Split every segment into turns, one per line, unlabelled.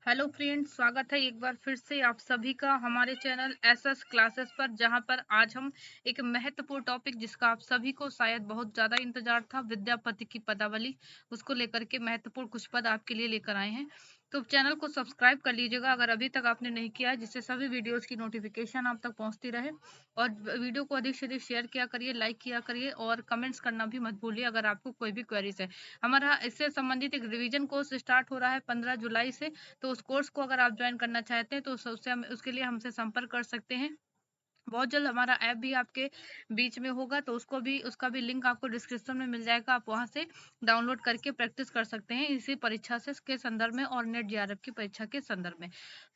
Hello friends, स्वागत है एक बार फिर से आप सभी का हमारे चैनल एसएस क्लासेस पर, जहां पर आज हम एक महत्वपूर्ण टॉपिक जिसका आप सभी को शायद बहुत ज़्यादा इंतजार था, विद्यापति की पदावली, उसको लेकर के महत्वपूर्ण कुछ पद आपके लिए लेकर आए हैं। तो चैनल को सब्सक्राइब कर लीजिएगा अगर अभी तक आपने नहीं किया है, जिससे सभी वीडियोज़ की नोटिफिकेशन आप तक पहुँचती रहे। और वीडियो को अधिक से अधिक शेयर किया करिए, लाइक किया करिए और कमेंट्स करना भी मत भूलिए अगर आपको कोई भी क्वेरीज है। हमारा इससे संबंधित एक रिवीजन कोर्स स्टार्ट हो रहा है 15 जुलाई से, तो उस कोर्स को अगर आप ज्वाइन करना चाहते हैं तो उसके लिए हमसे संपर्क कर सकते हैं। बहुत जल्द हमारा ऐप भी आपके बीच में होगा, तो उसका भी लिंक आपको डिस्क्रिप्शन में मिल जाएगा। आप वहां से डाउनलोड करके प्रैक्टिस कर सकते हैं इसी परीक्षा से के संदर्भ में और नेट जेआरएफ की परीक्षा के संदर्भ में।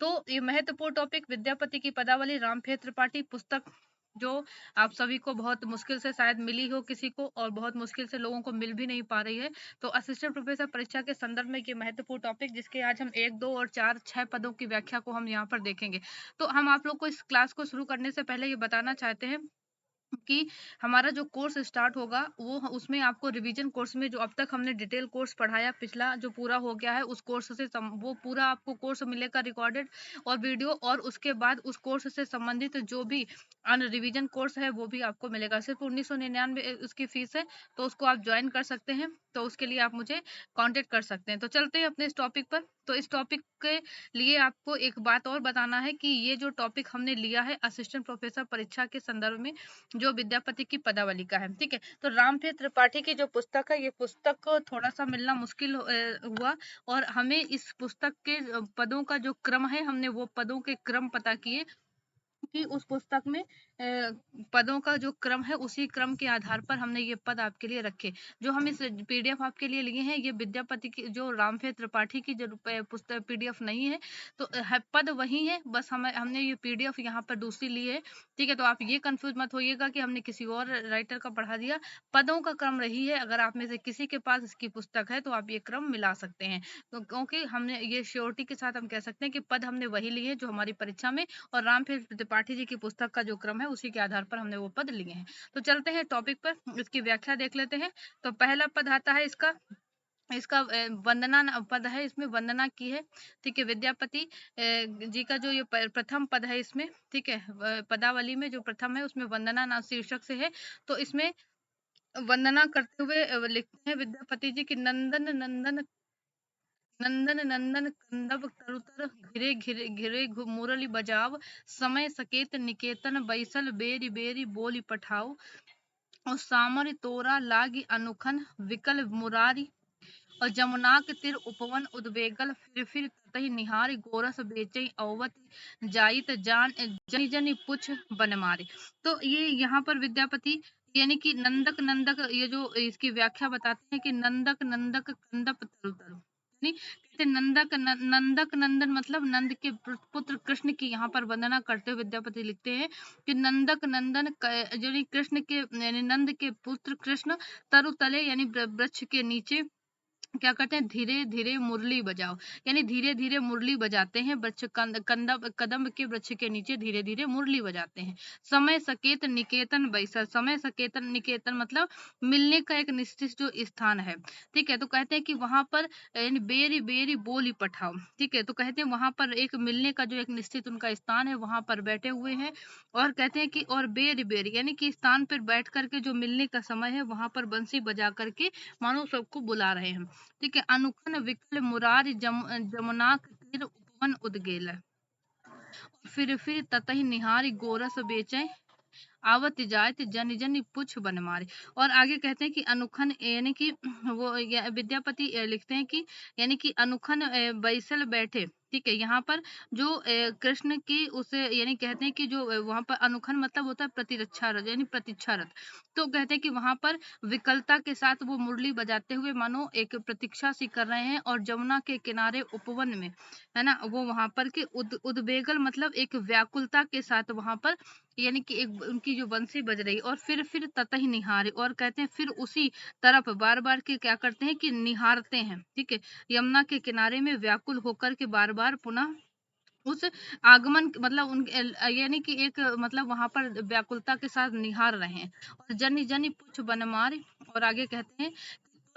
तो ये महत्वपूर्ण टॉपिक विद्यापति की पदावली, रामफेर त्रिपाठी पुस्तक, जो आप सभी को बहुत मुश्किल से शायद मिली हो किसी को, और बहुत मुश्किल से लोगों को मिल भी नहीं पा रही है। तो असिस्टेंट प्रोफेसर परीक्षा के संदर्भ में ये महत्वपूर्ण टॉपिक, जिसके आज हम 1, 2 और 4, 6 पदों की व्याख्या को हम यहाँ पर देखेंगे। तो हम आप लोग को इस क्लास को शुरू करने से पहले ये बताना चाहते हैं कि हमारा जो कोर्स स्टार्ट होगा वो उसमें आपको रिवीजन कोर्स में जो अब तक हमने डिटेल कोर्स पढ़ाया, पिछला जो पूरा हो गया है, उस कोर्स से वो पूरा आपको कोर्स मिलेगा रिकॉर्डेड और वीडियो, और उसके बाद उस कोर्स से संबंधित जो भी अन्य रिवीजन कोर्स है वो भी आपको मिलेगा। सिर्फ 1999 उसकी फीस है, तो उसको आप ज्वाइन कर सकते हैं। तो उसके लिए आप मुझे कांटेक्ट कर सकते हैं। तो चलते हैं अपने इस टॉपिक पर। तो इस टॉपिक के लिए आपको एक बात और बताना है कि ये जो टॉपिक हमने लिया है असिस्टेंट प्रोफेसर परीक्षा के संदर्भ में, जो विद्यापति की पदावली का है, ठीक है। तो रामफेर त्रिपाठी की जो पुस्तक है, ये पुस्तक को थोड़ा सा मिलना मुश्किल हुआ, और हमें इस पुस्तक के पदों का जो क्रम है, हमने वो पदों के क्रम पता किए कि उस पुस्तक में पदों का जो क्रम है, उसी क्रम के आधार पर हमने ये पद आपके लिए रखे। जो हम इस पीडीएफ आपके लिए लिए हैं, ये विद्यापति की जो रामफेर त्रिपाठी की जो पुस्तक पीडीएफ नहीं है, तो पद वही है, बस हमने ये पीडीएफ यहाँ पर दूसरी ली है, ठीक है। तो आप ये कंफ्यूज मत होइएगा कि हमने किसी और राइटर का पढ़ा दिया। पदों का क्रम रही है। अगर आप में से किसी के पास इसकी पुस्तक है तो आप ये क्रम मिला सकते हैं। तो क्योंकि हमने ये श्योरिटी के साथ हम कह सकते हैं कि पद हमने वही लिए जो हमारी परीक्षा में, और रामफेर त्रिपाठी जी की पुस्तक का जो क्रम है उसी के आधार पर हमने वो पद लिए हैं। तो चलते हैं टॉपिक पर, इसकी व्याख्या देख लेते हैं। तो पहला पद आता है इसका इसका वंदना पद है, इसमें वंदना की है, ठीक है। विद्यापति जी का जो ये प्रथम पद है इसमें, ठीक है, पदावली में जो प्रथम है उसमें वंदना नाम शीर्षक से है। तो इसमें वंदना करते हुए लिखते हैं विद्यापति जी की, नंदन नंदन नंदन नंदन कंदब तरुतर, घिरे घिरे घिरे मुरली बजाव, समय सकेत निकेतन बैसल, बेरी बेरी बोली पठाओ, और सामर तोरा लागी अनुखन, विकल मुरारी, और जमुनाक तिर उपवन उद्वेगल, फिर ततहि निहार, गोरस बेचई अवत, जाइत जान जनि जनि पुछ बन मारे। तो ये यहाँ पर विद्यापति यानी कि नंदक नंदक, ये जो इसकी व्याख्या बताते हैं कि नंदक नंदक कंदप तरु तरु, यानी कहते नंदक नंदन मतलब नंद के पुत्र कृष्ण की यहाँ पर वंदना करते हुए विद्यापति लिखते हैं कि नंदक नंदन यानी कृष्ण के, यानी नंद के पुत्र कृष्ण, तरु तले यानी वृक्ष के नीचे क्या करते हैं, धीरे धीरे मुरली बजाओ, यानी धीरे धीरे मुरली बजाते हैं। वृक्ष कदम के वृक्ष के नीचे धीरे धीरे मुरली बजाते हैं। समय सकेत निकेतन बैसल, समय सकेतन निकेतन मतलब मिलने का एक निश्चित जो स्थान है, ठीक है। तो कहते हैं कि वहां पर यानी बेरी बेरी बोली पठाओ, ठीक है। तो कहते हैं वहां पर एक मिलने का जो एक निश्चित उनका स्थान है, वहां पर बैठे हुए हैं। और कहते हैं कि और बेरी बेरी यानी कि स्थान पर बैठ करके जो मिलने का समय है, वहां पर बंसी बजा करके मानो सबको बुला रहे हैं, ठीक है। अनुखन विकल मुरारी जमुनाक तीर उपवन उदगेल, फिर ततहि निहारी गोरस बेचै, आवत जायत जन जन पुछ बन मारे। और आगे कहते हैं कि अनुखन यानी कि वो विद्यापति लिखते हैं कि यानी कि अनुखन बैसल बैठे, ठीक है। यहाँ पर जो कृष्ण की उसे यानी कहते हैं कि जो वहां पर अनुखन मतलब होता है प्रतिरक्षा रथ यानी प्रतीक्षा रथ। तो कहते हैं कि वहां पर विकलता के साथ वो मुरली बजाते हुए मानो एक प्रतीक्षा सी कर रहे हैं, और जमुना के किनारे उपवन में, है ना, वो वहां पर के उद्वेगल मतलब एक व्याकुलता के साथ वहां पर यानी कि एक उनकी जो बंसी बज रही, और फिर ततही निहारे, और कहते हैं फिर उसी तरफ बार बार के क्या करते हैं कि निहारते हैं, ठीक है। यमुना के किनारे में व्याकुल होकर के बार बार पुनः उस आगमन मतलब उन यानी कि एक मतलब वहां पर व्याकुलता के साथ निहार रहे हैं। और जनी जनी पुछ बनमार, और आगे कहते हैं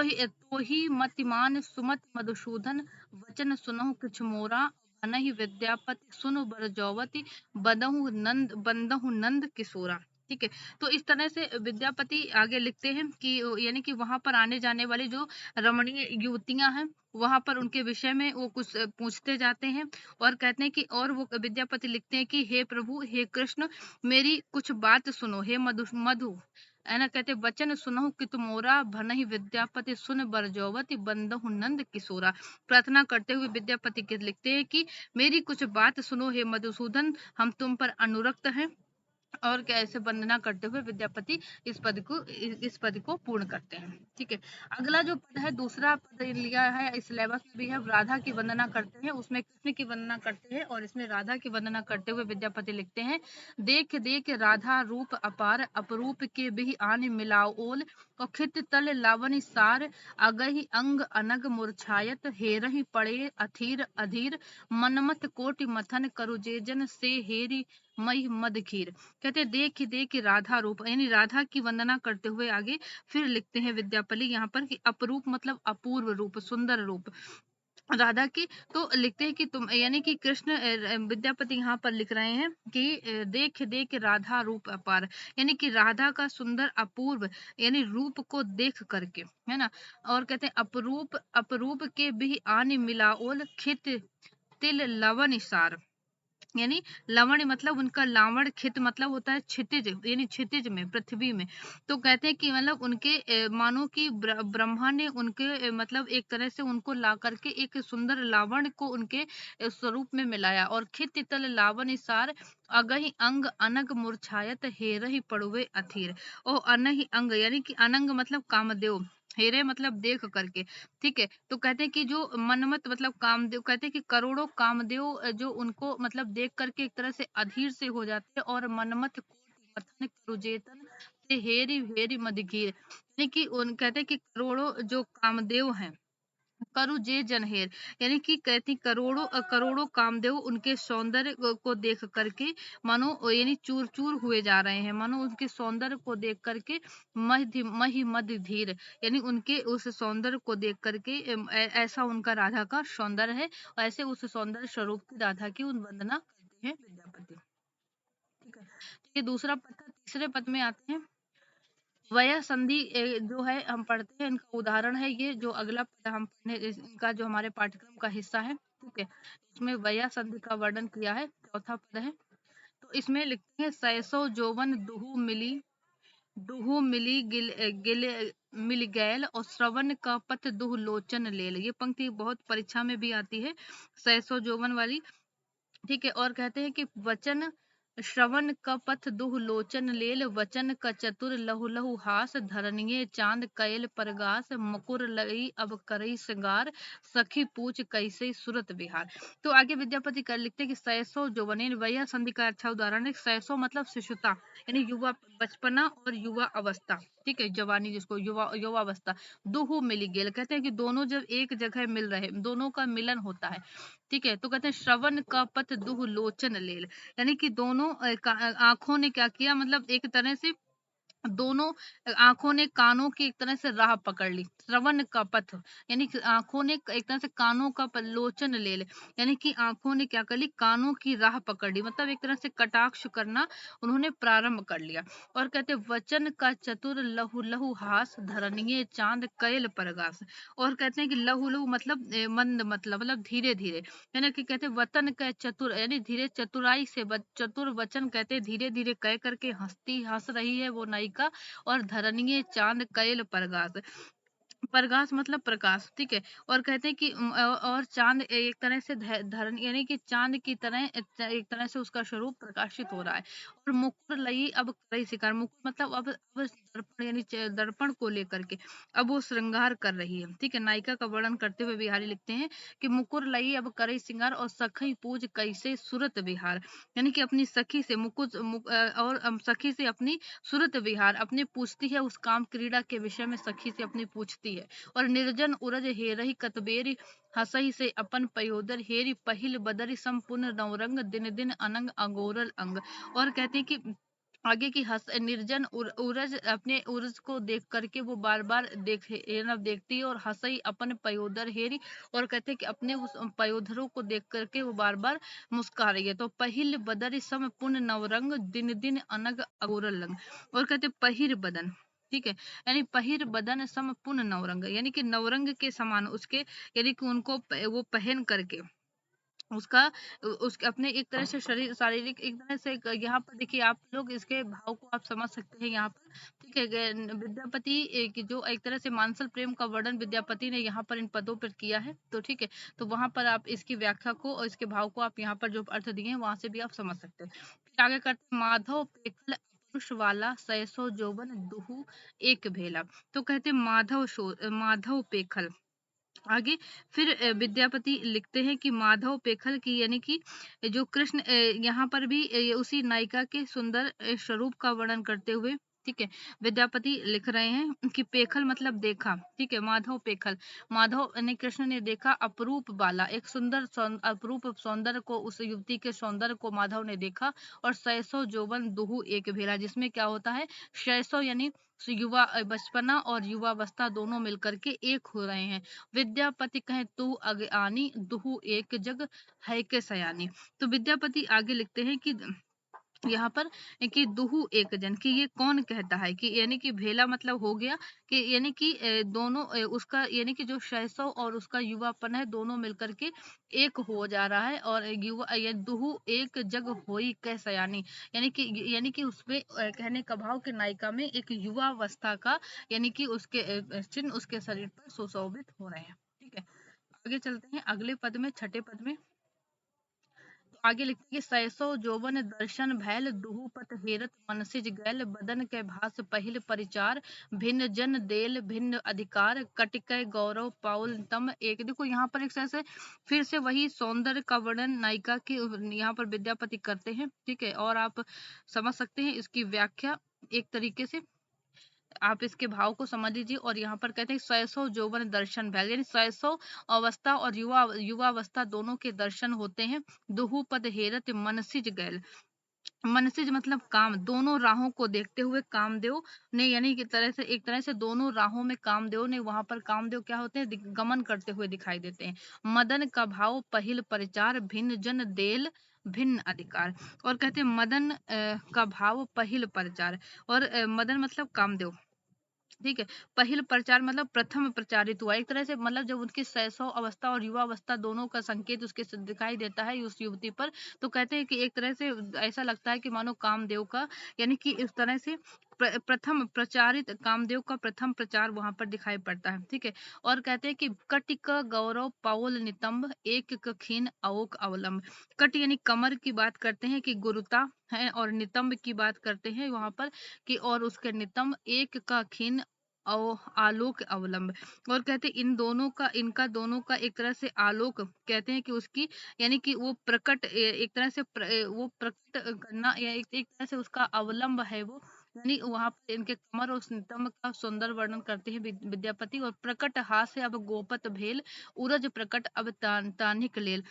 तो ही मतिमान सुमति मधुसूदन वचन सुनहु किछ मोरा बनहि विद्यापति सुनु बर जौवती बंदहु नंद किशोरा। ठीक है, तो इस तरह से विद्यापति आगे लिखते हैं कि यानी कि वहां पर आने जाने वाली जो रमणीय युवतियां हैं वहां पर उनके विषय में वो कुछ पूछते जाते हैं और कहते हैं कि और वो विद्यापति लिखते हैं कि हे प्रभु, हे कृष्ण, मेरी कुछ बात सुनो, हे मधु मधु, है ना, कहते वचन सुनहु कि तुमोरा भनहि विद्यापति सुन बर जौवति बंदहु नंद किशोरा। प्रार्थना करते हुए विद्यापति के लिखते हैं कि मेरी कुछ बात सुनो हे मधुसूदन, हम तुम पर अनुरक्त हैं। और कैसे वंदना करते हुए विद्यापति इस पद को पूर्ण करते हैं। ठीक है, अगला जो पद है, दूसरा पद लिया है इस सिलेबस में भी है, राधा की वंदना करते हैं, उसमें कृष्ण की वंदना करते हैं और इसमें राधा की वंदना करते हुए विद्यापति लिखते हैं, देख देख राधा रूप अपार अपरूप के बिहि आन मिलाओ ओल और खित तल लावनी सार अगहि अंग अनग मुरछायत हेरहि पड़े अथीर अधीर मनमत कोटि मथन करु जेजन से हेरी मई मद खीर। कहते देख देख राधा रूप, यानी राधा की वंदना करते हुए आगे फिर लिखते हैं विद्यापति यहाँ पर कि अपरूप मतलब अपूर्व रूप, सुंदर रूप राधा की। तो लिखते हैं कि तुम, यानी कि कृष्ण, विद्यापति यहाँ पर लिख रहे हैं कि देख देख राधा रूप अपार, यानी कि राधा का सुंदर अपूर्व यानी रूप को देख करके, है ना। और कहते हैं अपरूप अपरूप के भी आने मिलाओल खित तिल लवन सार, यानी लवण मतलब उनका लावण, खित मतलब होता है क्षितिज, यानी क्षितिज में, पृथ्वी में। तो कहते हैं कि मतलब उनके मानो कि ब्रह्मा ने उनके मतलब एक तरह से उनको ला करके एक सुंदर लावण को उनके स्वरूप में मिलाया। और खित तल लावण सार अगहि अंग अनग मुरछायत हेरहि पड़ुए अथीर। और अनहि अंग यानी कि अनंग मतलब कामदेव, हेरे मतलब देख करके। ठीक है, तो कहते हैं कि जो मनमत मतलब कामदेव, कहते हैं कि करोड़ों कामदेव जो उनको मतलब देख करके एक तरह से अधीर से हो जाते हैं। और मनमत कोटि मथन करुजेतन से हेरी हेरी मदगीर, यानी कि उन कहते हैं कि करोड़ों जो कामदेव हैं, करु जे जनहेर, यानी कि कहती करोड़ों कामदेव उनके सौंदर्य को देख करके मानो यानी चूर चूर हुए जा रहे हैं, मानो उनके सौंदर्य को देख करके मही मद धीर, यानी उनके उस सौंदर्य को देख करके ऐसा उनका राधा का सौंदर्य है, और ऐसे उस सौंदर्य स्वरूप की राधा की उन वंदना करते हैं विद्यापति। ठीक है, तो ये दूसरा पद था। तीसरे पद में आते हैं वया संधि, जो है हम पढ़ते हैं, इनका उदाहरण है ये जो अगला पद हम पढ़ने, इनका जो हमारे पाठ्यक्रम का हिस्सा है। ठीक है, इसमें वया संधि का वर्णन किया है, चौथा पद है। तो इसमें लिखते हैं सैसो जोवन दुहु मिली मिल गैल और श्रवण का पथ दुह लोचन लेल। ये पंक्ति बहुत परीक्षा में भी आती है, सैसो जोवन वाली। ठीक है, और कहते हैं कि वचन श्रवण का पथ दुह लोचन लेल वचन का चतुर लहु लहु हास धरनिये चांद कयल परगास मुकुर लई अब करई श्रृंगार सखी पूछ कैसे सुरत विहार। तो आगे विद्यापति कर लिखते हैं कि सैसो जौवन, वह संधि का अच्छा उदाहरण है। सैसो मतलब शिशुता, यानी युवा, बचपना और युवा अवस्था। ठीक है, जवानी जिसको युवा युवावस्था। दुहु मिली गेल, कहते हैं कि दोनों जब एक जगह मिल रहे, दोनों का मिलन होता है। ठीक है, तो कहते हैं श्रवण का पथ दुह लोचन लेल, यानी कि दोनों आंखों ने क्या किया, मतलब एक तरह से दोनों आंखों ने कानों की एक तरह से राह पकड़ ली। श्रवण का पथ यानी कि आंखों ने एक तरह से कानों का लोचन ले ले, यानी कि आंखों ने क्या कर ली, कानों की राह पकड़ ली, मतलब एक तरह से कटाक्ष करना उन्होंने प्रारंभ कर लिया। और कहते वचन का चतुर लहु लहु हास धरनिये चांद कैल परगास। और कहते हैं कि लहु लहु मतलब मंद, मतलब धीरे धीरे, यानी कि कहते वतन का चतुर, यानी धीरे चतुराई से चतुर वचन कहते धीरे धीरे कह करके हंस रही है वो नायिका। और धरनिये चांद कैल परगास, प्रकाश मतलब प्रकाश। ठीक है, और कहते हैं कि और चांद एक तरह से धरण, यानी कि चांद की तरह एक तरह से उसका स्वरूप प्रकाशित हो रहा है। और मुकुर लई अब करई शिकार, मुकुर मतलब अब दर्पण, यानी दर्पण को लेकर के अब वो श्रृंगार कर रही है। ठीक है, नायिका का वर्णन करते हुए बिहारी लिखते हैं कि मुकुर लई अब करई श्रृंगार और सखई पूज कैसे सूरत विहार, यानी कि अपनी सखी से और सखी से अपनी सूरत विहार अपनी पूछती है, उस काम क्रीड़ा के विषय में सखी से अपनी पूछती है। और निर्जन उरज हेरही कतबेरी हसही से अपन पयोदर हेरी पहिल बदरी संपूर्ण नवरंग दिन दिन अनंग अगोरल अंग। और कहते हैं कि आगे की निर्जन उरज अपने उरज को देख करके वो बार बार देखती है और हंसई अपन पयोधर हेरी, और कहते हैं कि अपने उस पयोधरों को देख करके वो बार बार मुस्कुरा रही है। तो पहिल बदर सम पुन नवरंग दिन दिन अनग अगोरल लंग, और कहते पहिर बदन, ठीक है, यानी पहिर बदन सम पुन नवरंग, यानी कि नवरंग के समान उसके, यानी कि उनको वो पहन करके उसका उसके अपने एक तरह से शरीर शारीरिक एक तरह से यहाँ पर देखिए आप लोग इसके भाव को आप समझ सकते हैं यहाँ पर, ठीक है। विद्यापति की जो एक तरह से मानसल प्रेम का वर्णन विद्यापति ने यहाँ पर इन पदों पर किया है, तो ठीक है, तो वहां पर आप इसकी व्याख्या को और इसके भाव को आप यहाँ पर जो अर्थ दिए हैं वहां से भी आप समझ सकते हैं। फिर आगे करते हैं, माधव पेखल पुरुष वाला सैसो जोबन दुहु एक भेला। तो कहते हैं माधव पेखल। आगे फिर विद्यापति लिखते हैं कि माधव पेखल की, यानी कि जो कृष्ण यहाँ पर भी उसी नायिका के सुंदर स्वरूप का वर्णन करते हुए, ठीक है, विद्यापति लिख रहे हैं कि पेखल मतलब देखा, ठीक है, माधव पेखल, माधव ने कृष्ण ने देखा अपरूप वाला एक सुंदर अपरूप सौंदर्य को, उस युवती के सौंदर्य को माधव ने देखा। और सैसो जोबन दुहु एक भेला, जिसमें क्या होता है, सैसो यानी युवा बचपना और युवावस्था दोनों मिलकर के एक हो रहे हैं। विद्यापति कहे तू अज्ञानी दुहु एक जग है के सयानी। तो विद्यापति आगे लिखते हैं कि यहाँ पर कि दुहु एक जन, कि ये कौन कहता है, कि यानी कि भेला मतलब हो गया, कि यानी कि दोनों उसका यानी कि जो शैशव और उसका युवापन है दोनों मिलकर के एक हो जा रहा है। और युवा ये दुहु एक जग होई कै सयानी, यानी कि उसमें कहने का भाव कि नायिका में एक युवावस्था का, यानी कि उसके चिन्ह उसके शरीर पर सुशोभित हो रहे हैं, ठीक है। आगे चलते हैं अगले पद में, छठे पद में। तो आगे लिखते हैं कि सैसो जोवन दर्शन भैल दुहु पत हेरत मनसिज गैल बदन के भास पहिल परिचार भिन्न जन देल भिन्न अधिकार कटिकय गौरव पाउल तम एक। देखो यहाँ पर एक से फिर से वही सौंदर्य का वर्णन नायिका की यहाँ पर विद्यापति करते हैं, ठीक है, और आप समझ सकते हैं इसकी व्याख्या एक तरीके से, आप इसके भाव को समझ लीजिए। और यहाँ पर कहते हैं सैसो जौवन दर्शन भैल, यानी सैसो अवस्था और युवावस्था दोनों के दर्शन होते हैं। दुहु पद हेरत मनसिज गैल, मनसिज मतलब काम, दोनों राहों को देखते हुए कामदेव ने, यानी कि तरह से एक तरह से दोनों राहों में कामदेव ने, वहां पर कामदेव क्या होते हैं, गमन करते हुए दिखाई देते हैं। मदन का भाव पहिल परिचार भिन्न जन देल भिन्न अधिकार। और कहते हैं मदन का भाव पहिल परिचार, और मदन मतलब कामदेव, ठीक है, पहिल प्रचार मतलब प्रथम प्रचारित हुआ, एक तरह से मतलब जब उनकी शैशव अवस्था और युवा अवस्था दोनों का संकेत उसके दिखाई देता है उस युवती पर, तो कहते हैं कि एक तरह से ऐसा लगता है कि मानो कामदेव का, यानी कि इस तरह से प्रथम प्रचारित कामदेव का प्रथम प्रचार वहां पर दिखाई पड़ता है, ठीक है। और कहते हैं कि कटिक गौरव पाउल नितंब एक खीन अवोक अवलंब। कट यानी कमर की बात करते हैं कि गुरुता है, और नितंब की बात करते हैं वहां पर कि, और उसके नितंब एक का खीन आलोक अवलंब। और कहते हैं इन दोनों का, इनका दोनों का एक तरह से आलोक, कहते हैं कि उसकी, यानी कि वो प्रकट एक तरह से वो प्रकट करना, या एक तरह से उसका अवलंब है वो, यानी वहां पर इनके कमर और नितंब का सुंदर वर्णन करते हैं विद्यापति। और प्रकट हास्य अब गोपत भेल उरज प्रकट अब तानिक लेल।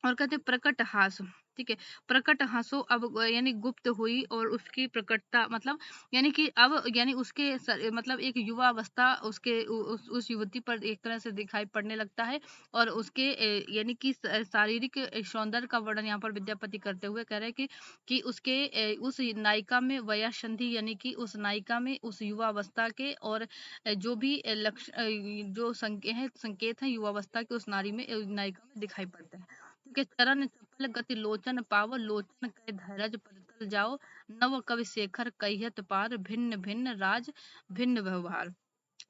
और कहते हैं प्रकट हास, ठीक है, प्रकट हासो अब यानी गुप्त हुई, और उसकी प्रकटता मतलब, यानी कि अब यानी उसके मतलब एक युवा अवस्था उसके उस युवती पर एक तरह से दिखाई पड़ने लगता है। और उसके यानी कि शारीरिक सौंदर्य का वर्णन यहाँ पर विद्यापति करते हुए कह रहे हैं कि उसके उस नायिका में वयासंधि, यानी कि उस नायिका में उस युवा अवस्था के, और जो भी लक्षण जो संकेत है युवावस्था के उस नारी में नायिका में दिखाई पड़ते हैं, के चरण चपल गति लोचन पाव लोचन कै धैर्य परतल जाओ नव कवि शेखर कहियत पार भिन्न भिन्न राज भिन्न व्यवहार।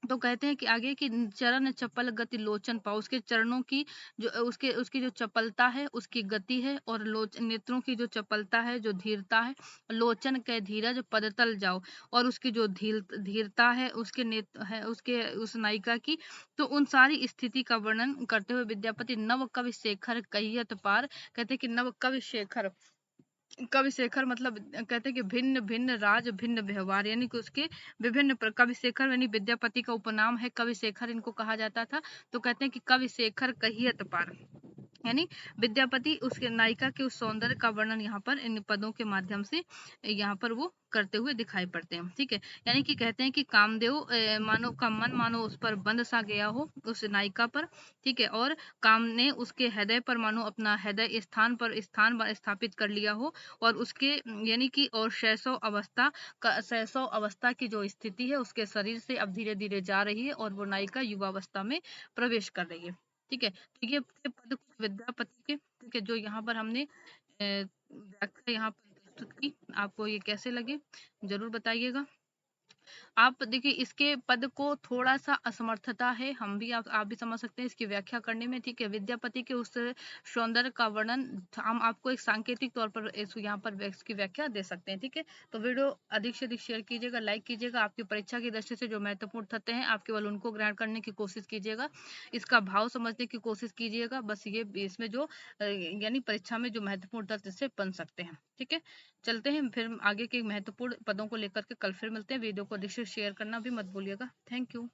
तो कहते हैं कि आगे की चरण चपल गति लोचन पाओ, उसके चरणों की जो उसके उसकी जो चपलता है उसकी गति है, और नेत्रों की जो चपलता है जो धीरता है, लोचन के धीरज पदतल जाओ, और उसकी जो धीरता है उसके नेत्र है उसके उस नायिका की, तो उन सारी स्थिति का वर्णन करते हुए विद्यापति नव कवि शेखर कहियत पार, कहते हैं कि नव कवि शेखर, कवि शेखर मतलब कहते हैं कि भिन्न भिन्न राज भिन्न व्यवहार, यानी कि उसके विभिन्न कवि शेखर यानी विद्यापति का उपनाम है कवि शेखर इनको कहा जाता था। तो कहते हैं कि कवि शेखर कहियत पार, यानी विद्यापति उसके नायिका के उस सौंदर्य का वर्णन यहाँ पर इन पदों के माध्यम से यहाँ पर वो करते हुए दिखाई पड़ते हैं। ठीक है, यानी कि कहते हैं कि कामदेव मानो का मन मानो उस पर बंद सा गया हो, उस नायिका पर। ठीक है, और काम ने उसके हृदय पर मानो अपना हृदय स्थान स्थापित कर लिया हो, और उसके यानी कि और शैशव अवस्था की जो स्थिति है उसके शरीर से अब धीरे धीरे जा रही है, और वो नायिका युवावस्था में प्रवेश कर रही है। ठीक है, तो ये थे पद कुछ विद्यापति के। ठीक है, जो यहाँ पर हमने व्याख्या यहाँ पर प्रस्तुत की। आपको ये कैसे लगे जरूर बताइएगा। आप देखिए इसके पद को थोड़ा सा असमर्थता है, हम भी आप भी समझ सकते हैं इसकी व्याख्या करने में। ठीक है, विद्यापति के उस सौंदर्य का वर्णन हम आपको एक सांकेतिक तौर पर यहाँ पर इसकी व्याख्या दे सकते हैं। ठीक है, तो वीडियो अधिक से अधिक शेयर कीजिएगा, लाइक कीजिएगा। आपकी परीक्षा की दृष्टि से जो महत्वपूर्ण तथ्य हैं आप केवल उनको ग्रहण करने की कोशिश कीजिएगा, इसका भाव समझने की कोशिश कीजिएगा। बस ये इसमें जो यानी परीक्षा में जो महत्वपूर्ण तथ्य से बन सकते हैं। ठीक है, चलते हैं फिर आगे के महत्वपूर्ण पदों को लेकर के कल फिर मिलते हैं। वीडियो को अधिक से शेयर करना भी मत भूलिएगा। Thank you.